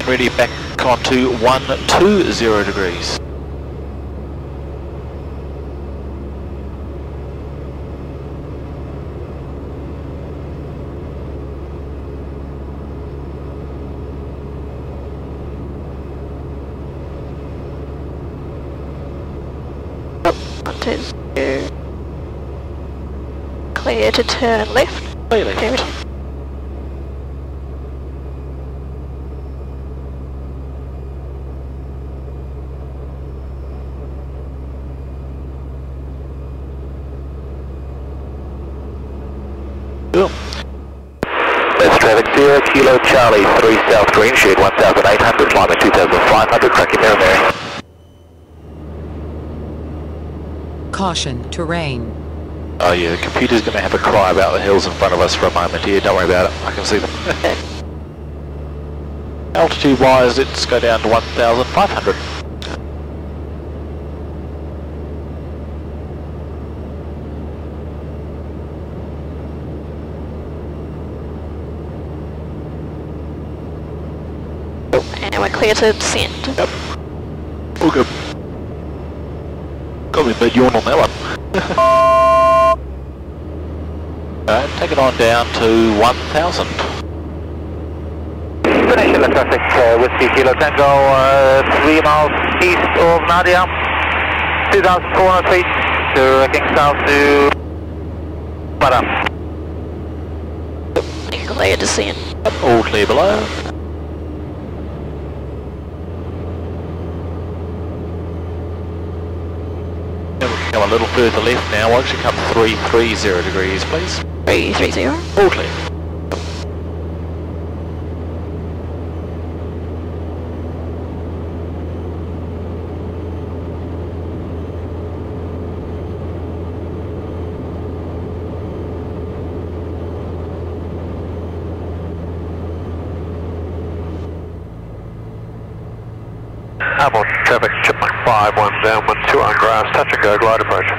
ready back onto 120 degrees. Clear to turn left. Clearly. Cool. That's traffic 0 Kilo Charlie 3 South Green Shed 1800, climbing 2500, crack your mirror, Mary. Caution, terrain. Oh yeah, the computer's going to have a cry about the hills in front of us for a moment here, don't worry about it, I can see them. Altitude wise, let's go down to 1500. And we're clear to descend. Yep. All good. Got me a bit yawn on that one. Take it on down to 1000. Finish traffic, Whiskey Kilo Tango, 3 miles east of Nadia, 2,400 feet, directing south to Para. Clear to descend. All clear below. Come a little further left now, why don't you come 330 degrees please? 330. All clear. Hamilton traffic, Chipmunk 5, 1 down, 12 on grass, touch and go, glide approach.